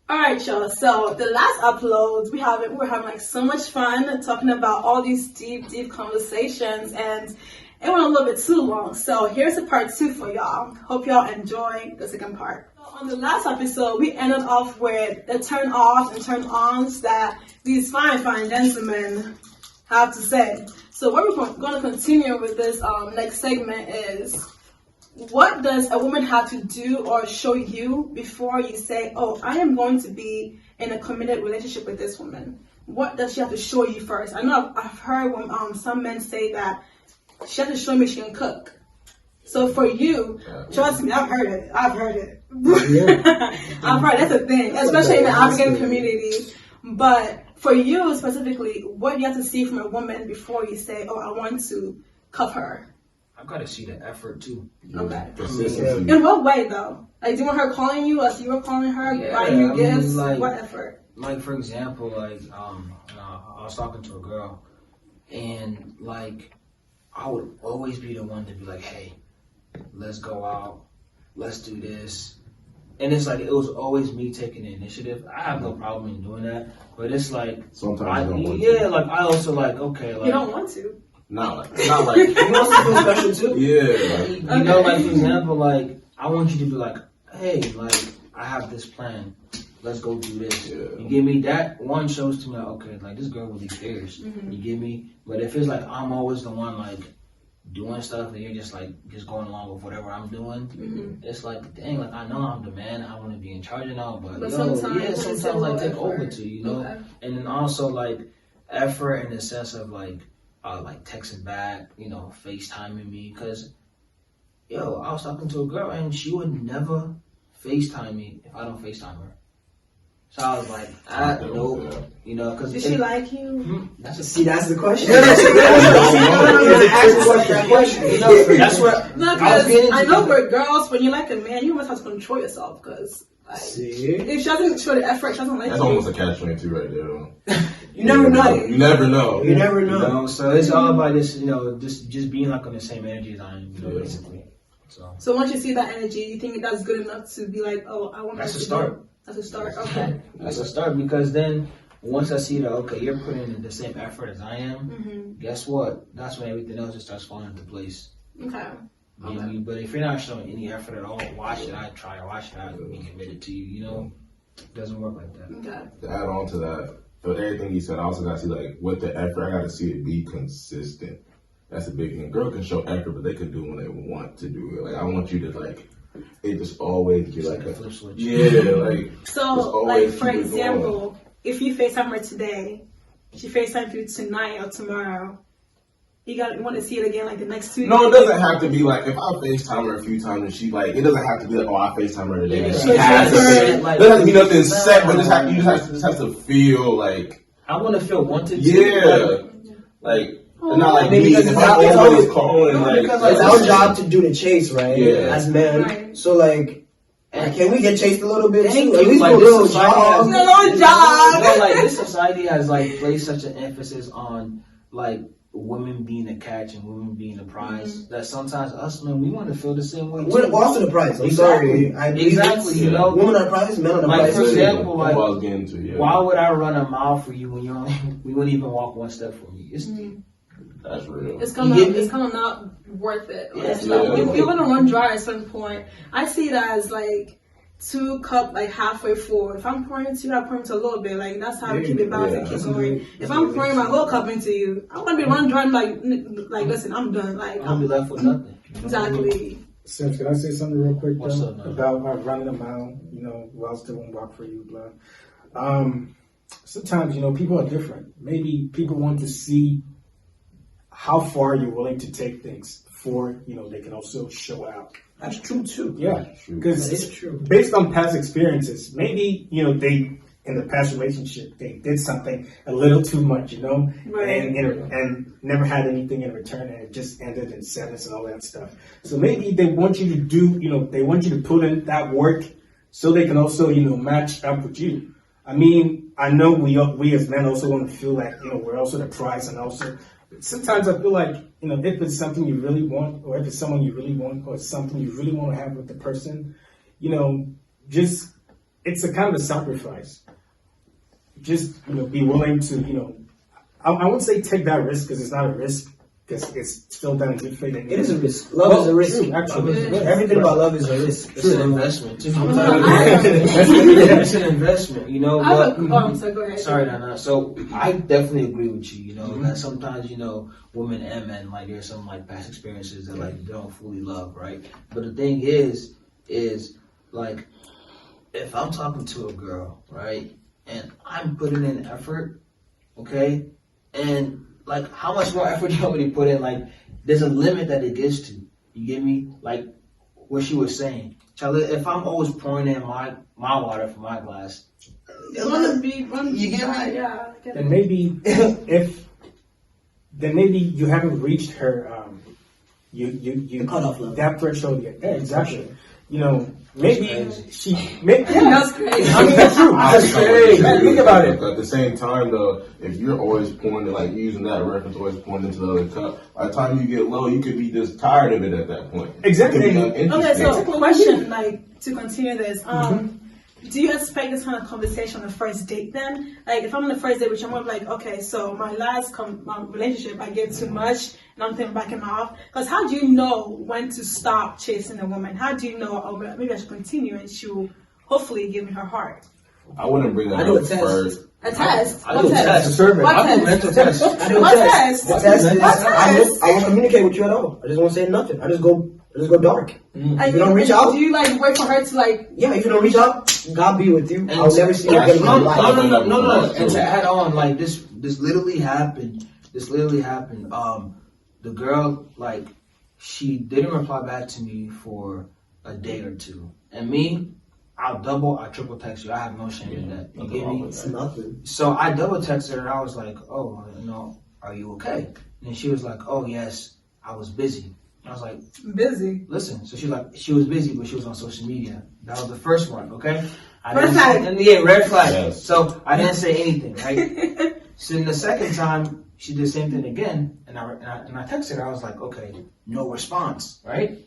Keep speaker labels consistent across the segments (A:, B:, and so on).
A: Alright, y'all, so the last upload we were having like so much fun talking about all these deep conversations, and it went a little bit too long, so here's a part 2 for y'all. Hope y'all enjoy the second part. So on the last episode we ended off with the turn offs and turn ons that these fine gentlemen have to say. So what we're going to continue with this next segment is, what does a woman have to do or show you before you say, oh, I am going to be in a committed relationship with this woman? What does she have to show you first? I know I've heard when, some men say that she has to show me she can cook. So for you, trust me, I've heard it. I've heard it. That's a thing, especially in the African community. But for you specifically, what do you have to see from a woman before you say, oh, I want to cuff her?
B: I've got to see the effort too.
A: Okay. In what way though? Like, do you want her calling you, or you were calling her, buying you gifts? Like, what effort?
B: Like, for example, like I was talking to a girl, and like I would always be the one to be like, hey, let's go out, let's do this. And it's like, it was always me taking the initiative. I have no problem in doing that, but it's like
C: sometimes you don't want to.
B: Like I also like, okay, like
A: you don't want to.
C: Not like
B: you want to feel special too.
C: Yeah.
B: You know, like for example, like I want you to be like, hey, like I have this plan. Let's go do this. Yeah. You give me that, one shows to me like, okay, like this girl really cares. Mm-hmm. You give me, but if it's like I'm always the one like doing stuff and you're just like just going along with whatever I'm doing, it's like, dang, like I know I'm the man, I want to be in charge and all, but sometimes like take over too, you know. Okay. And then also like effort in the sense of like texting back, you know, FaceTiming me, because I was talking to a girl and she would never FaceTime me if I don't FaceTime her. So I was like, nope, you know, because
A: did she like you?
D: That's the question.
B: That's what.
A: No, because I know for girls, when you like a man, you must have to control yourself, because like, if she doesn't show the effort, she doesn't like
C: that's
A: you.
C: almost a catch-22 right there.
D: You never know.
C: You never know.
D: You never know.
B: So it's all about this, you know, just being like on the same energy as I am, you know, basically.
A: So once you see that energy, you think that's good enough to be like, oh, I want.
B: That's a start.
A: That's a start. Okay.
B: That's a start, because then once I see that, okay, you're putting in the same effort as I am, guess what? That's when everything else just starts falling into place.
A: Okay.
B: You know what I mean? But if you're not showing any effort at all, why should I try, or why should I be committed to you? You know, it doesn't work like that.
A: Okay.
C: To add on to that, for everything you said, I also got to see, like, with the effort, I got to see it be consistent. That's a big thing. A girl can show effort, but they can do it when they want to do it. Like, I want you to, like, it just always be like a
B: flip switch.
C: Yeah, like.
A: So, like, for example, if you FaceTime her today, she FaceTime you tonight or tomorrow, you want to see it again like the next 2 days?
C: No, it doesn't have to be like, if I FaceTime her a few times and she like, it doesn't have to be like, oh, I FaceTime her today.
B: Yeah,
C: she has to say, like, doesn't have to be nothing set, but you just have to feel like.
B: I want to feel wanted.
C: Yeah. Like, not like me, because it's always calling. Like,
D: it's our job to do the chase, right?
C: Yeah.
D: As men. Right. So, like, can we get chased a little bit too?
B: At least
D: like,
B: little
A: job.
B: Like, this society has, like, placed such an emphasis on, like, women being the catch and women being the prize, that sometimes us men, we want to feel the same way.
D: We're also the prize. I'm sorry.
B: Exactly. You know,
D: women are prize, men are the prize.
B: Like, for example, like,
C: why
B: would I run a mile for you when you wouldn't even walk one step for me? It's
C: that's real.
A: It's kind of not worth it. If you're gonna run dry at some point, I see it as like 2 cup like halfway full. If I'm pouring into you, I pour into a little bit. Like, that's how I keep it balanced and keep going. If I'm pouring my whole cup into you, I'm gonna be run dry. Like listen, I'm done. Like,
B: I'm gonna be left with nothing.
A: Exactly.
E: Sims, can I say something real quick
B: What's up,
E: about running a mile? You know, while still won't walk for you, blah. Sometimes, you know, people are different. Maybe people want to see how far you're willing to take things before, you know, they can also show out.
D: That's true too.
E: Yeah, because it's true. Based on past experiences, maybe, you know, they, in the past relationship, they did something a little too much, you know, and never had anything in return, and it just ended in sadness and all that stuff. So maybe they want you to do, you know, they want you to put in that work so they can also, you know, match up with you. I mean, I know we as men also want to feel like, you know, we're also the prize, and also sometimes I feel like, if it's something you really want, or if it's someone you really want, or it's something you really want to have with the person, just, it's a kind of a sacrifice. Just, be willing to, I wouldn't say take that risk, because it's not a risk, because it's still done in good faith.
D: It is a risk. Love is a risk.
E: True, actually.
D: Everything about love is a risk.
B: It's an investment. It's an investment,
A: So go ahead.
B: Sorry, Nana. So I definitely agree with you. That sometimes women and men, like, there's some like past experiences that like they don't fully love, right? But the thing is like, if I'm talking to a girl, right, and I'm putting in effort, okay, and like, how much more effort do you want me to put in? Like, there's a limit that it gets to. You get me? Like what she was saying, Charlie. If I'm always pouring in my water from my glass,
A: You
B: get me?
A: Yeah.
E: Then maybe you haven't reached her you
D: cutoff level.
E: that threshold yet. Yeah, exactly. Maybe
B: That's
A: That's crazy.
E: I mean, that's true. That's crazy. Think about it.
C: At the same time, though, if you're always pouring, like using that reference, always pouring into the other cup, by the time you get low, you could be just tired of it at that point.
E: Exactly.
C: It could be
A: Okay,
C: uninteresting.
A: so question, like, to continue this, do you expect this kind of conversation on the first date then? Like, if I'm on the first date, which I'm like, okay, so my last relationship, I gave too much, and I'm thinking backing off. Because how do you know when to stop chasing a woman? How do you know, oh, maybe I should continue and she'll hopefully give me her heart?
C: I wouldn't bring that
D: I do
C: up
D: a test.
C: first.
A: A test?
B: I
A: What
B: do a
A: test?
B: test.
E: A survey.
A: What
B: I do a
A: test?
B: mental test.
D: I do a
A: What
D: test.
A: test?
D: The test is
A: What
D: I
A: test?
D: won't communicate with you at all. I just won't say nothing. I just go dark.
A: And
D: If you don't reach out,
A: do you like wait for her to like?
D: yeah, if you don't reach out, God be with you.
B: And
D: I'll never see you again in my life.
B: No. And to add on, like, this literally happened. The girl, like, she didn't reply back to me for a day or two. And me, I triple text you. I have no shame in that. You get me?
D: It's nothing.
B: So I double texted her and I was like, oh, are you okay? And she was like, oh, yes, I was busy. I was like,
A: Busy.
B: listen. So she was busy, but she was on social media. That was the first one, okay?
A: Red flag.
B: Yeah, red flag.
C: Yes.
B: So I didn't say anything, right? So then the second time, she did the same thing again, and I texted her. I was like, okay, no response, right?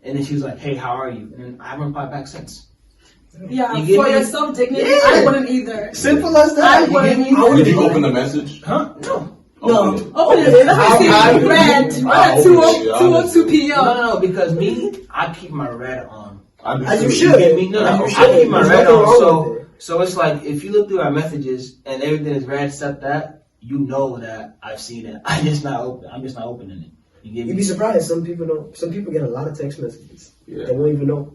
B: And then she was like, hey, how are you? And then I haven't replied back since.
A: Yeah,
B: You get
A: for
B: me?
A: your self dignity,
B: Yeah.
A: I wouldn't either.
B: Simple as that.
A: I
B: You
A: wouldn't
B: get me?
A: either.
C: Did you open the message?
B: Huh? No.
C: Open it.
A: Open it. Let me see. Red. Red. 2:02 p.m.
B: No, because me, I keep my red on.
D: As you
B: You
D: should.
B: get me? No,
D: As you
B: I
D: should.
B: keep my
D: There's
B: red
D: nothing wrong
B: on.
D: with it.
B: So it's like, if you look through our messages and everything is red except that, you know that I've seen it. I'm just not opening it. You get me?
D: You'd be surprised. Some people get a lot of text messages.
C: Yeah.
D: They won't even know.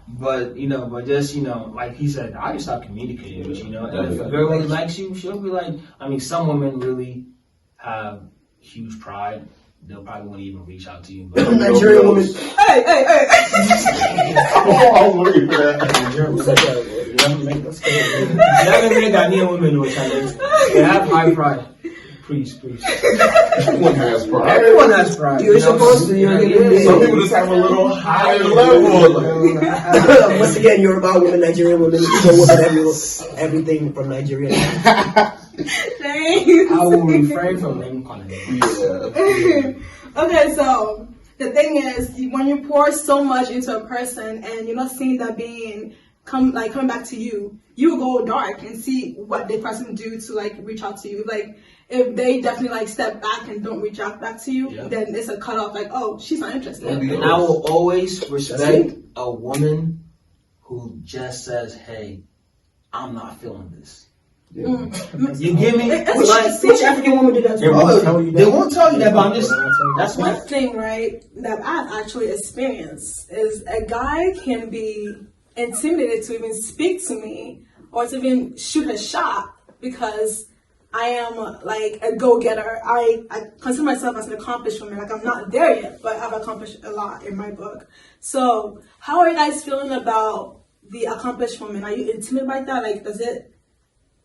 B: But just like he said, I just stop communicating with you. And if a girl really likes you, she'll be like. I mean, some women really have huge pride. They'll probably won't even reach out to you. But
D: Nigerian women.
A: Hey.
C: Oh, I'm worried for that.
B: Young men, Ghanaian women, which I live, they have high pride. Please.
C: Everyone has pride.
B: Everyone has pride.
D: You're supposed to. You're
C: Some people just have a little higher level.
D: Once again, you're about women, Nigerian women. You know women, everything from Nigeria.
A: Thanks.
B: I will refrain from name calling.
C: Yeah.
A: Okay, so the thing is, when you pour so much into a person and you're not seeing that coming back to you, you go dark and see what the person do to like reach out to you. Like, if they definitely like step back and don't reach out back to you, then it's a cutoff. Like, oh, she's not interested.
B: And I will always respect a woman who just says, "Hey, I'm not feeling this."
C: Yeah.
B: You get me?
D: Which African woman did that to
E: They
D: you?
E: won't tell you that.
B: They won't tell you that, but I'm just. That's
A: One
B: what.
A: thing, right, that I've actually experienced is a guy can be intimidated to even speak to me or to even shoot a shot because I am like a go-getter. I consider myself as an accomplished woman. Like, I'm not there yet, but I've accomplished a lot in my book. So how are you guys feeling about the accomplished woman? Are you intimidated by that? Like,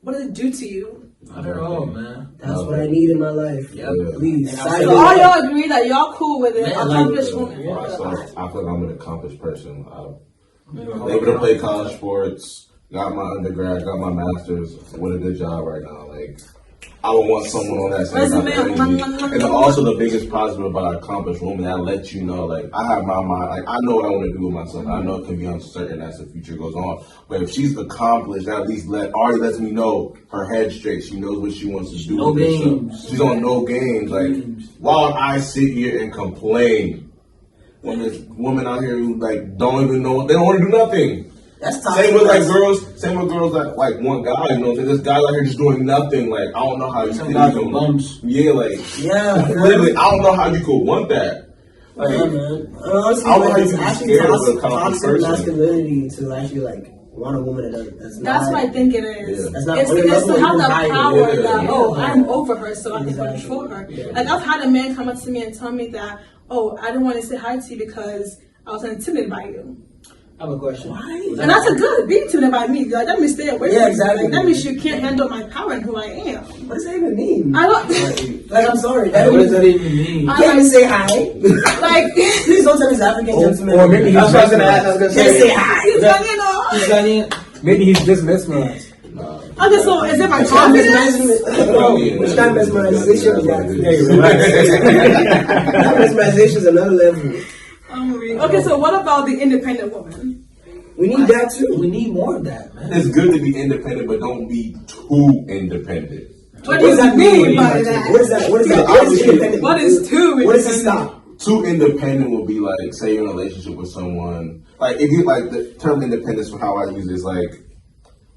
A: what does it do to you?
B: I don't know, man.
D: That's what I need in my life.
B: Yeah.
D: Please.
B: And
D: Side
A: So
D: note.
A: all y'all agree that y'all cool with it,
B: Man,
A: accomplished
B: like,
A: woman?
C: I feel like I'm an accomplished person. I'm able to play college sports, got my undergrad, got my master's, with a good job right now. Like, I would want someone on that same type of energy. And also the biggest positive about an accomplished woman, that lets you know, like, I have my mind, like, I know what I want to do with myself. I know it can be uncertain as the future goes on. But if she's accomplished, that at least already lets me know her head straight. She knows what she wants to do
B: No
C: with
B: games.
C: herself. She's on no games. Like, while I sit here and complain, when there's women out here who, like, don't even know, they don't want to do nothing.
D: That's toxic.
C: Same with girls that like one guy, you know, there's guys out here just doing nothing. Like, I don't know how you
B: Some
C: could
B: guys
C: even-
B: with bumps.
C: Yeah, like,
D: Yeah.
C: literally, I don't know how you could want that. Like,
D: Yeah, man. Honestly,
C: I don't know how you
D: it's
C: can be
D: actually
C: scared of a accomplished
D: toxic
C: person.
D: masculinity to actually like want a woman that's not.
A: That's what I think it is.
C: Yeah.
D: That's not
A: It's
D: on your
A: because to
D: level,
A: have
D: even
A: the
D: higher.
A: power
C: Yeah.
A: that,
D: Yeah.
A: oh, I'm over her, so I can
D: Exactly.
A: control her.
D: Yeah.
A: Like, I've had a man come up to me and tell me that, oh, I didn't want to say hi to you because I was intimidated by you.
B: I have a question.
D: Why?
A: And that's a good being intimidated by me. Like, that means stay away
D: Yeah,
A: from
D: exactly.
A: me. Like, that means you can't handle my power and who I am.
D: What does that even mean?
A: I don't,
D: Like, I'm sorry.
B: What does that even mean?
D: You can't even say hi.
A: like,
D: Please don't tell this African gentleman.
E: Or maybe he's
B: That's what I was gonna ask. I was gonna
D: Can't say
B: say.
D: hi.
A: he's like, you know,
B: He's Ghanaian.
E: Maybe he's just mesmerized.
A: okay, so is it my
D: Which kind of
A: confidence?
D: mesmerization? Which kind of mesmerization?
E: Hey, relax.
D: That mesmerization is another level.
A: Okay, so what about the independent woman?
D: We need that too.
B: We need more of that, man.
C: it's good to be independent, but don't be too independent.
A: What does that mean by that?
D: What is that? What is that? What is independent?
A: What is too
D: What does it
A: independent?
D: stop?
C: Too independent will be like, say you're in a relationship with someone. Like, if you like the term independence, for how I use it, is like,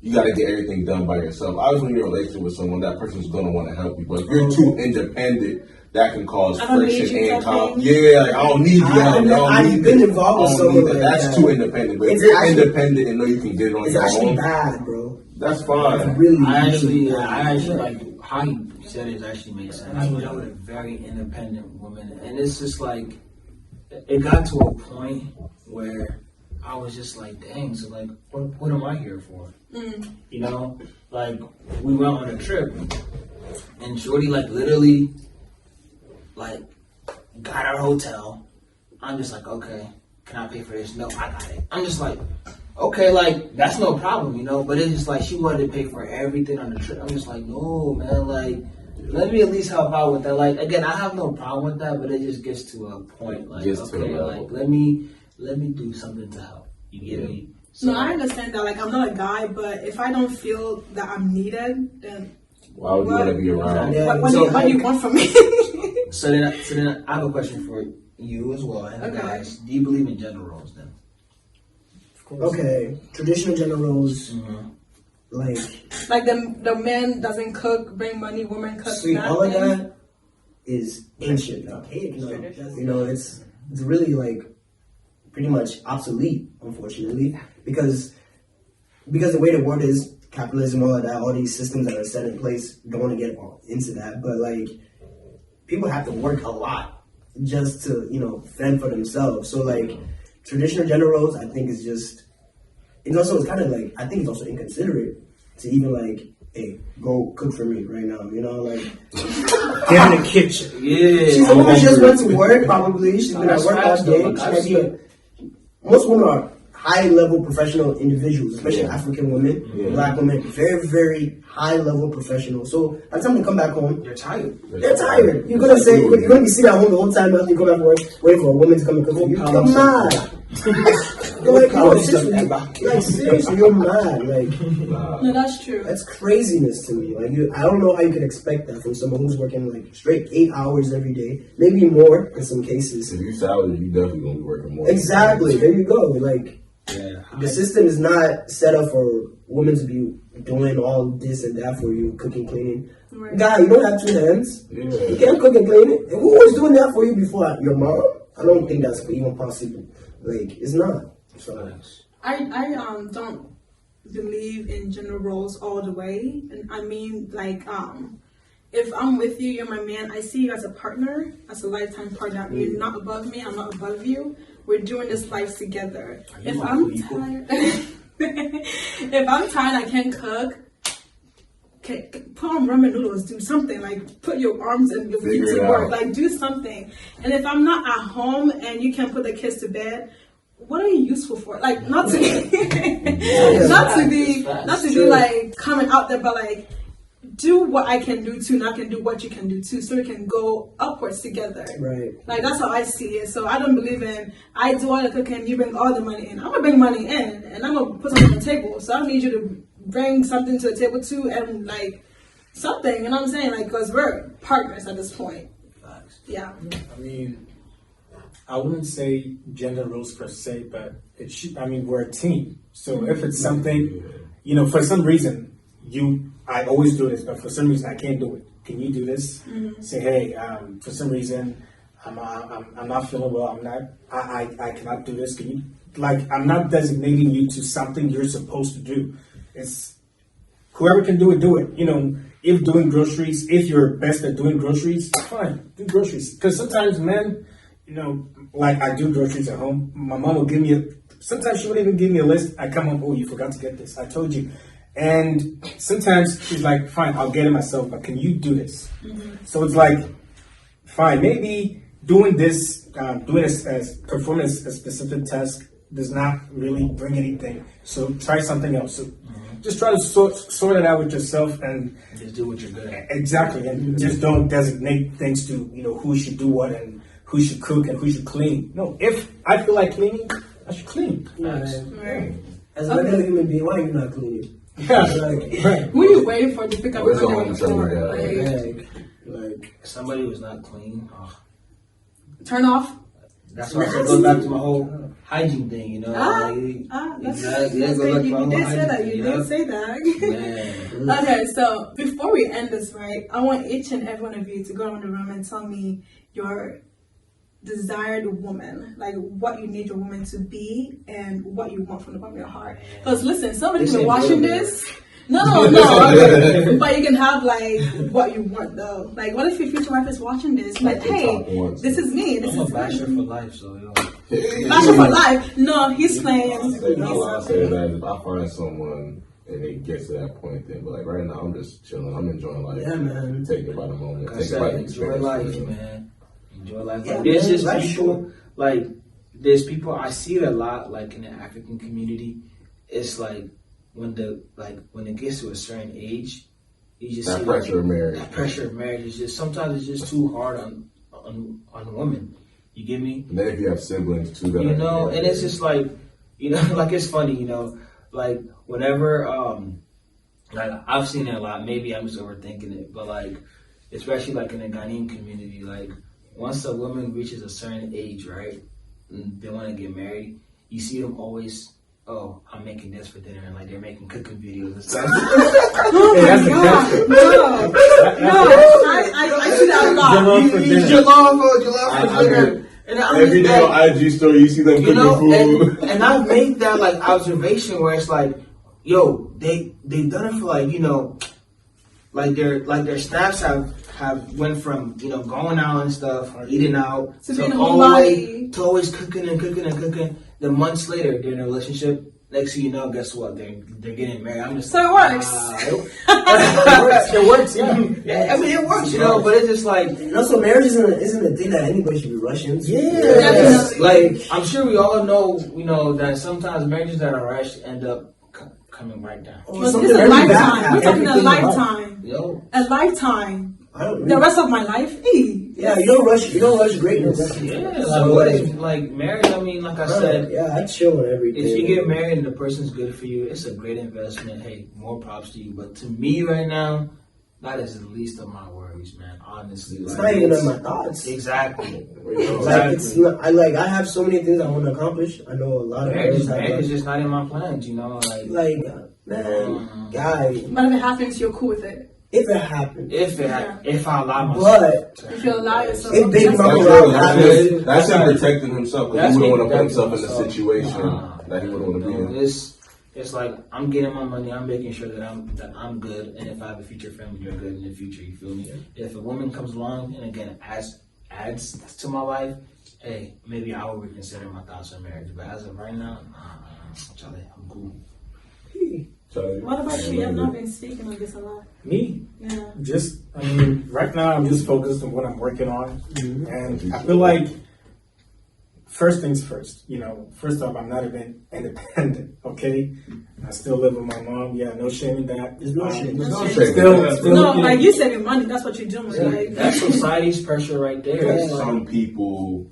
C: you got to get everything done by yourself. Obviously, when you're in a relationship with someone, that person's going to want to help you. But if you're too independent, that can cause
A: I don't need
C: friction
A: you
C: and
A: helping.
C: yeah, like, I don't need you.
D: I've been involved with someone like
C: That's
D: that.
C: too independent. But if
D: It's
C: you're
D: actually-
C: independent and know you can get it on
D: It's
C: your
D: actually
C: own,
D: bad, bro.
C: that's fine.
D: It's really,
B: I
D: really
B: actually
D: bad.
B: like how you said it actually makes sense. I was with a very independent woman, and it's just like it got to a point where I was just like, dang, so like, what am I here for? You know, like we went on a trip, and Shorty like literally like got our hotel. I'm just like, okay, can I pay for this? No, I got it. I'm just like, okay, like that's no problem, you know. But it's just like she wanted to pay for everything on the trip. I'm just like, no, man, like let me at least help out with that. Like again, I have no problem with that, but it just gets to a point like,
C: Gets to a
B: okay,
C: level.
B: like let me do something to help. You get me? So,
A: No, I understand that. Like, I'm not a guy, but if I don't feel that I'm needed, then
C: Why would you want to be around?
D: Yeah.
A: what do you want from me?
B: So then I have a question for you as well, and the
A: Okay.
B: guys. Do you believe in gender roles then?
D: Okay, traditional gender roles, like
A: Like, the man doesn't cook, bring money, woman cooks.
D: sweet, all of
A: nothing.
D: that is ancient now. You know, it's really like pretty much obsolete, unfortunately, because the way the world is, capitalism, all of that, all these systems that are set in place. Don't want to get into that, but like people have to work a lot just to fend for themselves. So like traditional gender roles, I think is just. It's also kind of like I think it's also inconsiderate to even like, hey, go cook for me right now. You know, like
E: Get in the kitchen.
B: Yeah.
D: she's a woman. She just went to work. Probably she's been at work all day. She might be most women are high-level professional individuals, especially African women, Black women, very, very high-level professionals. So by the time they come back home,
B: You're tired.
D: they're tired. You're gonna be sitting at home the whole time after you come back from work, waiting for a woman to come and cook for you. You're mad. Like seriously, you're mad. Like
A: No, that's true.
D: that's craziness to me. Like I don't know how you can expect that from someone who's working like straight 8 hours every day, maybe more in some cases.
C: If you salary, you definitely gonna be working more.
D: Exactly. There you go. Like.
B: Yeah.
D: The system is not set up for women to be doing all this and that for you, cooking, cleaning.
A: Right.
D: Guy, you don't have 2 hands.
C: Yeah.
D: You can't cook and clean it. And who was doing that for you before? Your mom? I don't think that's even possible. Like, it's not. So,
A: I don't believe in gender roles all the way, and I mean like if I'm with you, you're my man. I see you as a partner, as a lifetime partner. You're not above me. I'm not above you. We're doing this life together. If I'm tired, if I'm tired, I can't cook. Okay, put on ramen noodles. Do something like put your arms and your feet to work. Like do something. And if I'm not at home and you can't put the kids to bed, what are you useful for? Like not to be like coming out there, but like do what I can do too, and I can do what you can do too, so we can go upwards together.
D: Right.
A: Like, that's how I see it. So I don't believe in, I do all the cooking, you bring all the money in. I'm gonna bring money in, and I'm gonna put something on the table. So I need you to bring something to the table too, and like something. You know what I'm saying? Like, because we're partners at this point.
B: Facts.
A: Yeah.
E: I mean, I wouldn't say gender roles per se, but it should. I mean, we're a team. So if it's something, you know, for some reason, I always do this, but for some reason I can't do it. Can you do this? Say, hey, for some reason I'm not feeling well. I cannot do this. Can you? Like, I'm not designating you to something you're supposed to do. It's whoever can do it, do it. You know, if doing groceries, if you're best at doing groceries, fine, do groceries. Because sometimes men, you know, like I do groceries at home. My mom will give me sometimes she wouldn't even give me a list. I come home, oh, you forgot to get this. I told you. And sometimes she's like, fine, I'll get it myself, but can you do this? So it's like, fine, maybe doing this, as performing a specific task does not really bring anything. So try something else. So just try to sort it out with yourself and
B: just do what you're good at.
E: Exactly, and just don't designate things to, you know, who should do what and who should cook and who should clean. No, if I feel like cleaning, I should clean.
A: Right.
D: As a regular human being, why are you not cleaning?
E: Yeah,
D: Like,
A: Who are you waiting for to pick up
C: Where's the
A: your
C: home
A: floor?
C: training
D: like,
B: If somebody was not clean,
A: Turn off.
B: that's why it goes back to my whole hygiene thing, you know.
A: That's
B: Exactly.
A: that's
B: Yeah, go back
A: good.
B: to
A: You
B: my
A: did
B: whole
A: say that.
B: hygiene,
A: You
B: yeah.
A: did say that.
B: Man.
A: Okay, so before we end this, right, I want each and every one of you to go around the room and tell me your desired woman, like what you need your woman to be and what you want from the bottom of your heart. Because listen, somebody's
B: This
A: been
B: ain't
A: watching
B: good,
A: this. No, okay. But you can have like what you want though. Like, what if your future wife is watching this? Like,
C: Like the
A: hey,
C: top ones.
A: this is me. This
B: I'm a
A: is
B: bachelor for
A: me.
B: life, so yo.
A: Bachelor for life. No, he's playing.
C: I say that if I find someone and it gets to that point, then, but like right now, I'm just chilling. I'm enjoying life.
D: Yeah, man.
C: Taking it by the moment.
B: Like I
C: Taking it by
B: said,
C: the
B: enjoy
C: experience.
B: life, man. Enjoy life.
D: Yeah,
B: Like, there's
D: man,
B: just
D: life's
B: people,
D: short.
B: like, there's people, I see it a lot, like, in the African community. It's like, when it gets to a certain age, you just
C: That
B: see
C: pressure of marriage.
B: That pressure of marriage is just, sometimes it's just too hard on women. You get me?
C: And then if you have siblings too, that
B: You
C: are-
B: know, and it's just like, you know, like it's funny, you know, like whenever, like I've seen it a lot. Maybe I'm just overthinking it, but like, especially like in the Ghanaian community, like once a woman reaches a certain age, right, and they want to get married, you see them always, oh, I'm making this for dinner, and like they're making cooking videos and stuff.
A: Oh
E: Hey, that's
A: my
E: a
A: God.
E: good-
A: I see that a lot.
E: Jollof for dinner.
B: Jollof for dinner. And I'm
C: Every
B: just
C: day
B: like,
C: on IG story, you see them
B: you
C: cooking
B: know,
C: food.
B: and I've made that like observation where it's like, yo, they've done it for like, you know, like their snaps have went from, you know, going out and stuff, eating out,
A: To being homebody.
B: to always cooking and cooking and cooking. Then months later, they're in a relationship. Next thing you know, guess what? They're getting married. I'm just
A: So it works.
B: It works, yeah. Yeah, I mean, it works, you know. But it's just like,
D: and also, marriage isn't a thing that anybody should be rushing into.
A: Definitely.
B: like I'm sure we all know, you know, that sometimes marriages that are rushed end up coming right down.
D: Or
A: But
D: something
A: this is a
D: very bad
A: lifetime. We're
D: happens.
A: talking a
D: Everything about it.
A: lifetime.
B: Yo,
A: A lifetime.
D: I don't
A: The
D: really.
A: rest of my life.
D: Yeah, you don't rush greatness.
B: yeah.
D: So,
B: So
D: like,
B: it's like marriage. I mean, like I said,
D: yeah, I chill on everything.
B: if you get married and the person's good for you, it's a great investment. Hey, more props to you. But to me, right now, that is the least of my worries, man. Honestly,
D: it's
B: like,
D: not even on my thoughts.
B: Exactly.
D: Like it's not. I have so many things I want to accomplish. I know a lot of
B: Marriage
D: things.
B: is just not in my plans, you know.
D: Like, man, guy,
A: But if it happens, you're cool with it.
D: if it happened,
B: if I allow myself,
D: but
A: If you allow yourself.
D: If Big
A: that's
D: Mama
A: cool.
D: Rock
C: That's
B: That's
C: him
B: right.
C: protecting himself because
B: That's
C: he wouldn't
B: me
C: want to put himself in a
B: protecting
C: situation
B: myself.
C: that he wouldn't want to be in.
B: It's like I'm getting my money. I'm making sure that I'm good, and if I have a future family, you're good in the future. You feel me? If a woman comes along and again adds to my life, hey, maybe I will reconsider my thoughts on marriage. But as of right now, Charlie, I'm cool.
A: What about you? I've not been speaking of this a lot.
E: Me,
A: Yeah.
E: just, I mean, right now I'm just focused on what I'm working on. And I feel like first things first. First off, I'm not even independent. Okay, I still live with my mom. Yeah, no shame in that.
D: There's no shame.
C: There's no
E: Still,
C: shame.
A: No, like you saving money. That's what you're doing. Like
B: That's society's pressure right there.
C: There's
B: It's like,
C: some people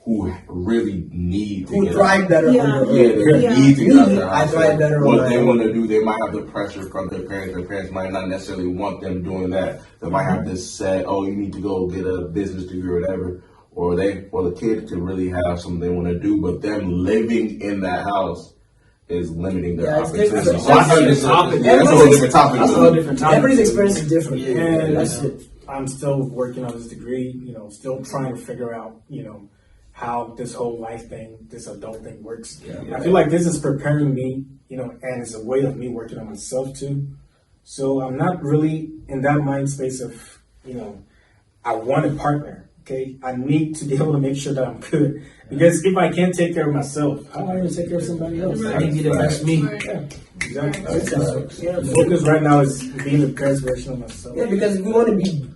C: who really need to
D: Who
C: get
D: thrive better
A: Yeah.
D: on
C: Yeah,
D: their own.
C: they
A: Yeah.
C: need to get out their
D: I
C: house.
D: thrive better on
C: What
D: my
C: they
D: own.
C: want to do, they might have the pressure from their parents. Their parents might not necessarily want them doing that. They might have this set, oh, you need to go get a business degree or whatever. Or the kid could really have something they want to do, but them living in that house is limiting their
D: Yeah, it's
C: opportunities.
D: different.
C: So I heard this topic. That's a whole different topic.
B: That's a whole different topic.
D: Everybody's experience is different.
E: And
D: That's it.
E: I'm still working on this degree. Still trying to figure out, how this whole life thing, this adult thing works.
C: Yeah.
E: I feel like this is preparing me, and it's a way of me working on myself too. So I'm not really in that mind space of, I want a partner. Okay, I need to be able to make sure that I'm good. Because if I can't take care of myself, how am I going to take care of somebody else?
B: I can be the best me.
E: Yeah, exactly.
C: That's
E: Yeah, focus right now is being the best version of myself.
D: Yeah, because we want to be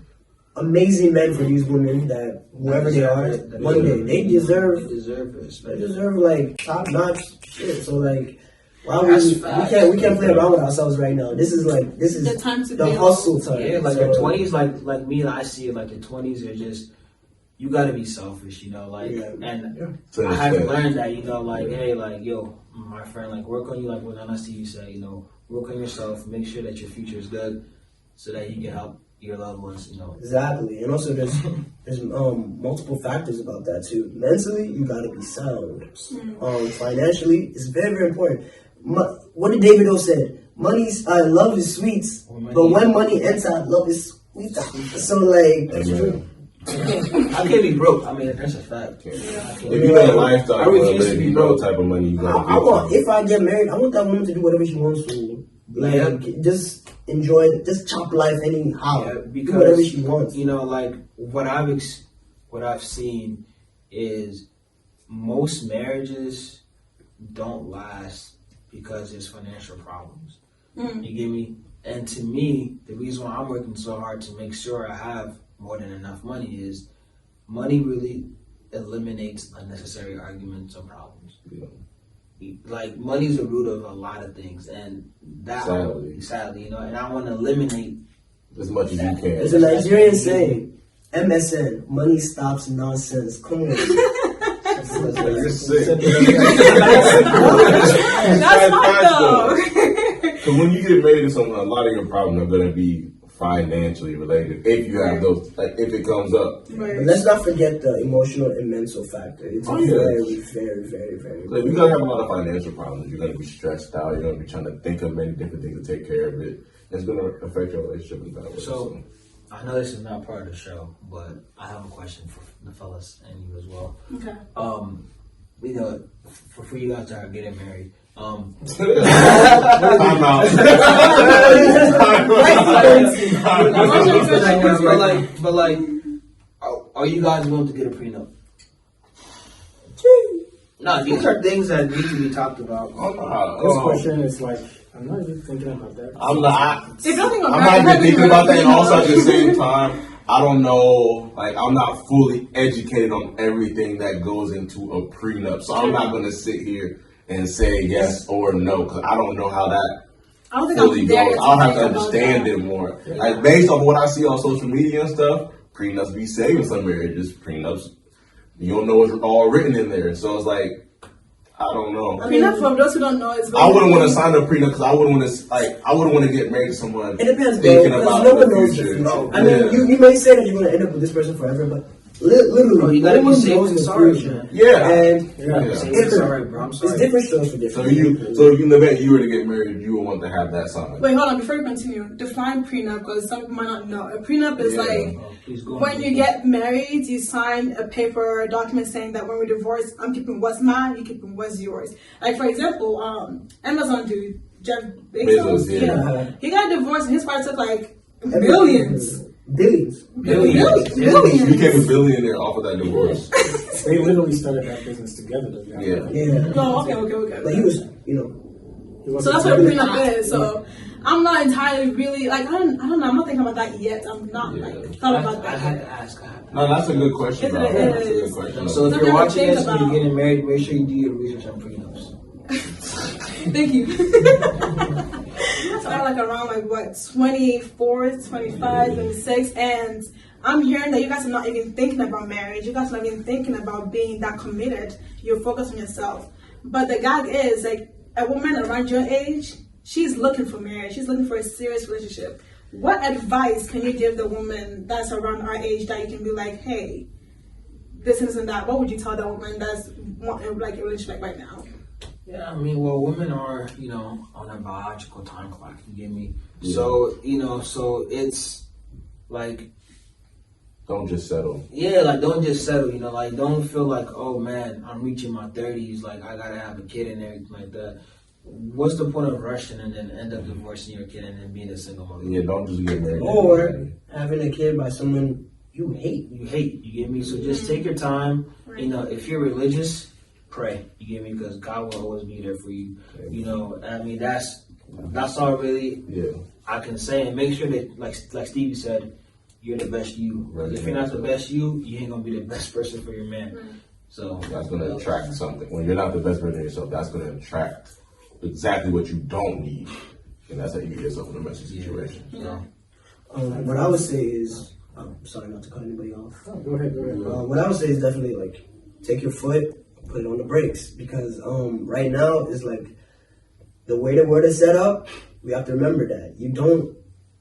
D: amazing men for these women that whoever they are, one day they deserve
B: it.
D: they
B: Especially.
D: deserve like top notch shit. So like, why
B: That's
D: we
B: fact.
D: can't play around with ourselves right now. This is
A: the time to
D: the
A: build.
D: hustle time.
B: Yeah, like
D: So,
B: the 20s, like me, I see it like the 20s are just, you gotta be selfish, like,
D: Yeah.
B: and
C: To an
B: I have
C: extent.
B: learned that, like, hey, like, yo, my friend, like, work on you, like what I see you say, work on yourself, make sure that your future is good, so that you can help your loved ones,
D: Exactly, and also there's multiple factors about that too. Mentally, you gotta be sound. Financially, it's very very important. What did David O said? Love is sweet, but when money enters, love is sweet. So like,
C: That's true.
B: I can't be broke. I mean, that's a fact.
C: If you got a lifestyle,
B: I refuse to be
C: you know what type of money you
D: I
C: got.
D: want, if I get married, I want that woman to do whatever she wants to me. Like, just enjoy, just chop life anyhow.
B: Yeah,
D: Do whatever she wants.
B: like what I've seen is most marriages don't last because there's financial problems. You get me? And to me, the reason why I'm working so hard to make sure I have more than enough money is money really eliminates unnecessary arguments or problems.
C: Yeah.
B: Like, money's the root of a lot of things, and that sadly, and I want to eliminate
C: As much as you can.
D: There's a Nigerian saying, MSN, money stops nonsense. Come on.
C: You're sick.
A: That's fine though.
C: So when you get married to someone, a lot of your problems are going to be financially related. If you have those, like if it comes up.
D: But let's not forget the emotional and mental factor. It's
C: Oh, yeah.
D: very, very, very, very
C: So if you're going to have a lot of financial problems, you're going to be stressed out. You're going to be trying to think of many different things to take care of it. It's going to affect your relationship in that way.
B: So, I know this is not part of the show, but I have a question for the fellas and you as well.
A: Okay.
B: For you guys that are getting married,
C: Time out.
B: but like, are you guys willing to get a prenup? No, these are things that need to be talked about.
E: This question is like, I'm not even thinking about that.
C: I'm not.
A: If you're thinking
C: I'm not even thinking about that, and also at the same time, I don't know. Like, I'm not fully educated on everything that goes into a prenup, so I'm not gonna sit here and say yes or no because I don't know how that
A: I don't think
C: fully
A: I'm there
C: goes.
A: to
C: I'll have to
A: think about
C: understand
A: that.
C: it more. Like, based on what I see on social media and stuff, prenups be saving some marriages. Prenups, you don't know what's all written in there, so it's like, I don't know.
A: I mean, for those who don't know, it's
C: I wouldn't want to sign a prenup because I wouldn't want to get married to someone.
D: It depends, bro.
C: Thinking
D: Because
C: about
D: no one
C: the
D: knows
C: future.
D: the future. I mean, you may say that you're going to end up with this person forever, but literally,
B: Oh, you gotta
D: no
B: be
D: one
B: safe
D: knows
B: and
D: the
B: sorry,
D: future.
B: man.
C: Yeah.
D: And
C: Yeah.
B: It's alright, bro. I'm
D: it's
B: sorry.
D: different strokes for different
C: So
D: people.
C: in the event you were to get married, you would want to have that signed.
A: Wait, hold on. Before you continue, define prenup because some people might not know. A prenup is like
B: Oh, please go
A: when
B: on.
A: you get married, you sign a paper, a document saying that when we divorce, I'm keeping what's mine, you keeping what's yours. Like for example, Amazon dude Jeff Bezos,
C: Bezos, yeah.
A: he got divorced and his wife took like billions.
D: Billions.
A: Billions.
C: He became a billionaire off of that divorce.
E: They literally started that business together. Though,
C: Yeah.
D: Yeah.
A: Oh, okay.
D: But he was,
E: He
A: So
E: wasn't
A: that's what a
E: really-
A: prenup is. So I'm not entirely really like I don't know. I'm not thinking about that yet. I'm not thought about that.
B: I had
A: yet.
B: to ask.
C: No, that's a good question.
A: It
C: Bro. That's a
A: is.
C: good question.
B: So if
A: Something
B: you're
A: to
B: watching
A: think
B: this and
A: about.
B: you're getting married, make sure you do your research on prenups.
A: Thank you. So I'm like around like what 24, 25, 26, and I'm hearing that you guys are not even thinking about marriage. You guys are not even thinking about being that committed. You're focused on yourself. But the gag is like a woman around your age, she's looking for marriage. She's looking for a serious relationship. What advice can you give the woman that's around our age that you can be like, hey, this and that? What would you tell that woman that's wanting like a relationship right now?
B: Yeah, I mean, well, women are, on a biological time clock, you get me? Yeah. So, so it's like...
C: Don't just settle.
B: Yeah, like, don't just settle, like, don't feel like, oh, man, I'm reaching my 30s, like, I gotta have a kid and everything like that. What's the point of rushing and then end up divorcing your kid and then being a single mother?
C: Yeah, don't just get married.
D: Or having a kid by someone you hate.
B: You get me? So just take your time. If you're religious, pray. You get me? Because God will always be there for you. I mean, that's all really I can say. And make sure that, like Stevie said, you're the best you. Right. If you're not the best you ain't going to be the best person for your man. Right. So
C: that's going to attract something. When you're not the best version of yourself, that's going to attract exactly what you don't need. And that's how you get yourself in a messy situation.
A: Yeah.
D: What I would say is, sorry not to cut anybody off.
E: Oh, go ahead.
D: What I would say is definitely like take your foot, put it on the brakes, because right now is like the way the world is set up. We have to remember that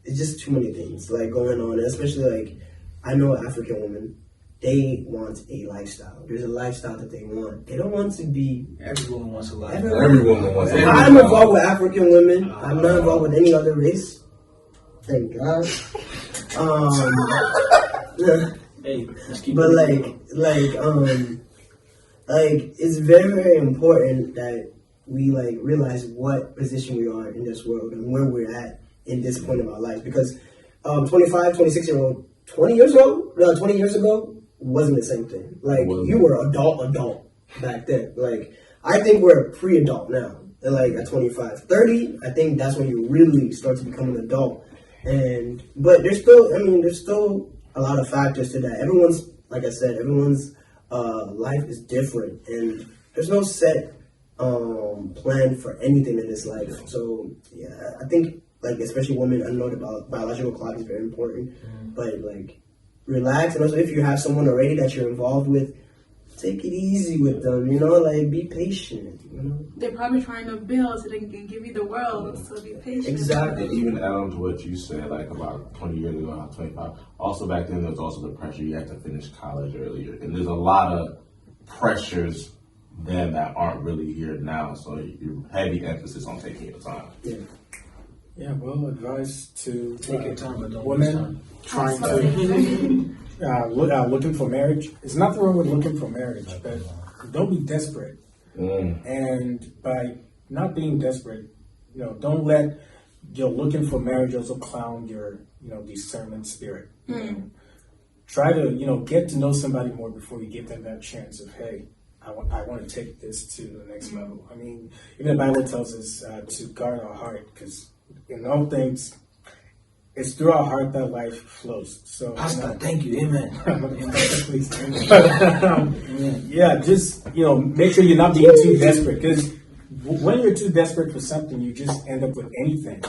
D: it's just too many things like going on, especially like I know African women. They want a lifestyle. There's a lifestyle that they want. They don't want to be.
B: Everyone wants a lifestyle.
C: Everyone wants a lifestyle.
D: I'm involved with African women. I'm not involved with any other race. Thank God.
B: Hey, let's keep
D: but it's very, very important that we realize what position we are in this world and where we're at in this point of our life. Because 25, 26-year-old, 20 years ago wasn't the same thing. You were adult back then. I think we're pre-adult now. At 25, 30, I think that's when you really start to become an adult. But there's still a lot of factors to that. Everyone's life is different, and there's no set plan for anything in this life. So yeah, I think especially women, I know the biological clock is very important, but relax. And also, if you have someone already that you're involved with, take it easy with them. Be patient.
A: They're probably trying to build so they can give you the world. So be patient.
D: Exactly.
C: And even add on to what you said, about 20 years ago, 25. Also back then, there was also the pressure you had to finish college earlier, and there's a lot of pressures then that aren't really here now. So your heavy emphasis on taking your time.
E: Yeah, well, advice to
B: take your time, but don't
E: women trying to looking for marriage. There's nothing wrong with looking for marriage, but don't be desperate. And by not being desperate, don't let your looking for marriage also cloud your discernment spirit. Try to get to know somebody more before you give them that chance of, hey, I want to take this to the next level. I mean, even the Bible tells us to guard our heart, because in all things, it's through our heart that life flows. So,
B: thank you, amen.
E: Please, yeah, just make sure you're not being too desperate, because when you're too desperate for something, you just end up with anything.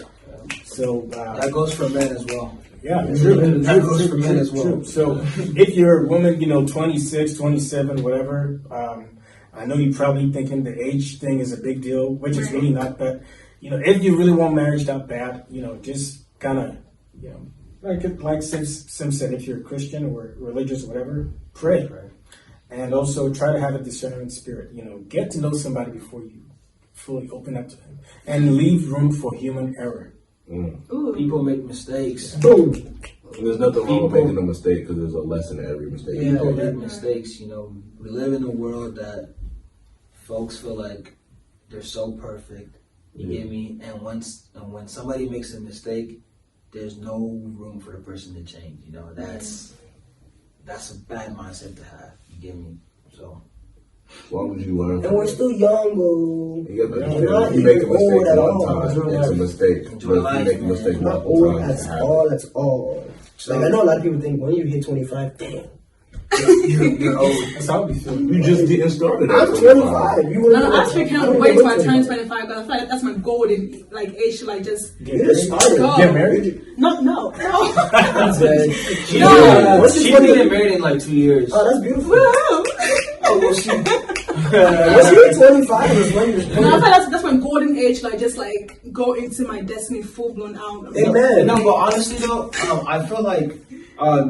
E: So
B: that goes for men as well.
E: Yeah,
B: that goes for men as well.
E: So if you're a woman, 26, 27, whatever, I know you're probably thinking the age thing is a big deal, which is really not. But if you really want marriage that bad, just kind of, like Sim said, if you're a Christian or religious or whatever, pray. And also try to have a discerning spirit. Get to know somebody before you fully open up to them, and leave room for human error.
B: People make mistakes.
D: Boom.
C: There's nothing wrong with making a mistake, because there's a lesson in every mistake.
B: People make mistakes. We live in a world that folks feel like they're so perfect. You get me? And when somebody makes a mistake, there's no room for the person to change. That's a bad mindset to have. You get me? So
C: As long as you learn
D: And
C: from
D: we're
C: it.
D: still young, bro.
C: Yeah, but
D: We're not
C: if you make a
D: even old
C: mistake
D: at
C: one
D: all.
C: time, it's a mistake. But if you make a mistake
D: We're not
C: multiple
D: old
C: times,
D: at
C: it happens.
D: all. That's all. Like, I know a lot of people think when you hit 25, damn,
B: You're old.
E: That's how we feel.
C: You just getting started.
D: I'm 25. You
A: No, I actually can't wait till I turn 25 because I feel like that's my golden like age to like just
D: You just started.
A: Go.
E: Get married?
A: no.
B: She
A: No.
B: Once she's getting married in like 2 years.
D: Oh, that's beautiful.
A: Woo!
B: Oh, well, she.
D: Once you hit 25 is when you're
A: No, I feel that's my golden age. Like just like go into my destiny full blown out.
D: Amen.
B: No, but honestly though, I feel like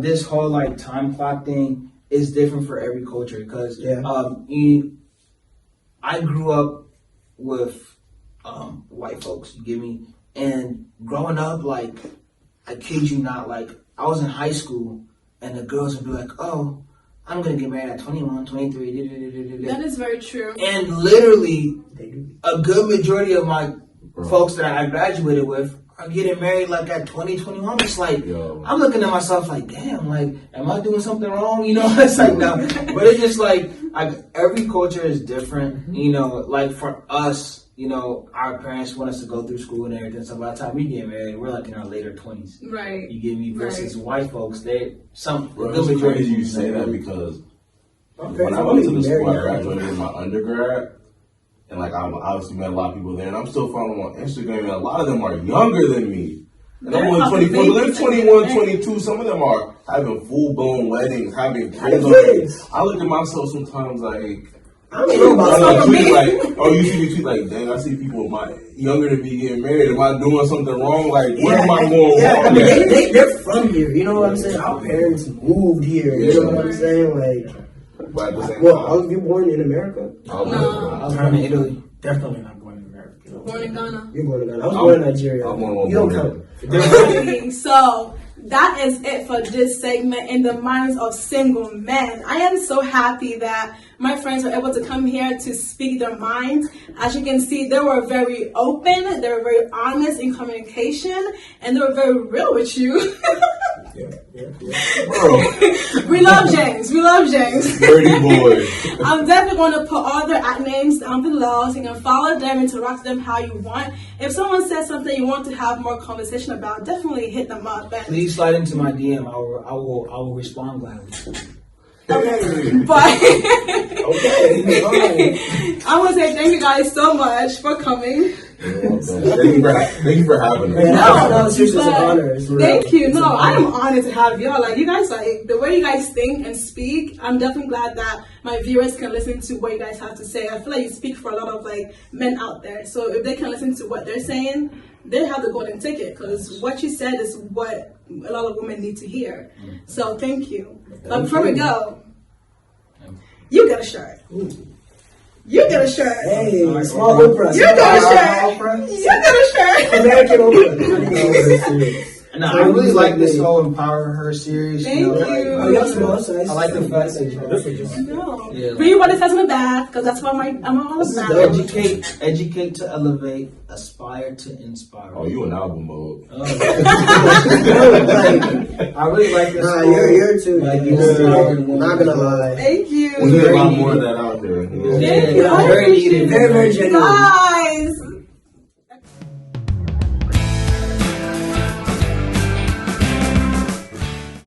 B: this whole like time clock thing is different for every culture because I grew up with white folks. You get me? And growing up, like I kid you not, like I was in high school and the girls would be like, "Oh, I'm gonna get married at 21, 23."
A: That is very true.
B: And literally, a good majority of my folks that I graduated with are getting married like at 20, 21. It's like, I'm looking at myself like, damn, like, am I doing something wrong? You know, it's like, no. But it's just like every culture is different. You know, like for us, you know, our parents want us to go through school and everything. So by the time we get married, we're like in our later 20s.
A: Right.
B: You get me? Versus white folks, a
C: Bro,
B: good
C: it's
B: majority
C: crazy you
B: of
C: say
B: them
C: that
B: are-
C: because when I went to the school, I graduated in my undergrad, and like I obviously met a lot of people there, and I'm still following them on Instagram, and a lot of them are younger than me. And I'm only 24, but they're 21, 22. Some of them are having full-blown weddings, having kids already. I look at myself sometimes like,
D: I don't know about
C: you see me tweet like, dang, I see people younger than me getting married. Am I doing something wrong? Like, where am I going wrong?
D: I mean, they're from here. You know what I'm saying? Our parents moved here. You know what I'm saying? Like,
C: But at the same
D: well, I
C: time,
D: was born in America.
B: I was born in Italy.
E: Definitely not born in America.
A: Born in Ghana.
D: You're born in Ghana. I was born in Nigeria.
C: I'm born
D: You don't
C: in
D: count.
A: So that is it for this segment in the minds of single men. I am so happy that my friends were able to come here to speak their minds. As you can see, they were very open, they were very honest in communication, and they were very real with you.
C: bro,
A: We love James. We love James.
C: dirty boy.
A: I'm definitely going to put all their names down below so you can follow them, interact with them how you want. If someone says something you want to have more conversation about, definitely hit them up. And
B: Please slide into my DM. I will respond gladly.
A: okay, but I want to say thank you guys so much for coming.
C: Thank you for having us.
D: No, seriously, it's an honor. It's real.
A: Thank you.
D: It's
A: No,
D: an
A: I am
D: honor.
A: honored to have y'all. Like you guys, like the way you guys think and speak. I'm definitely glad that my viewers can listen to what you guys have to say. I feel like you speak for a lot of like men out there. So if they can listen to what they're saying, they have the golden ticket because what you said is what a lot of women need to hear. So thank you. But before we go, you get a shirt. You get a shirt.
D: Hey, small Oprah.
A: You get a shirt. You get a shirt.
D: American Oprah.
B: No, I really like this whole Empower Her series.
A: Thank
B: you.
A: you.
D: Oh, that's nice.
B: I like the fact that
A: No.
B: Yeah.
A: Read what it says in the back because that's what I'm all
D: This is
A: about.
D: dope.
B: educate to elevate, aspire to inspire.
C: Oh, you in album mode.
B: I really like this.
D: Nah,
B: whole,
D: you're too.
B: like,
D: You're
B: empowering women.
D: not gonna lie.
A: Thank you.
C: We need a lot more of that out there.
B: Yeah,
A: Thank you.
B: very needed.
D: Very, very genuine.
A: Guys.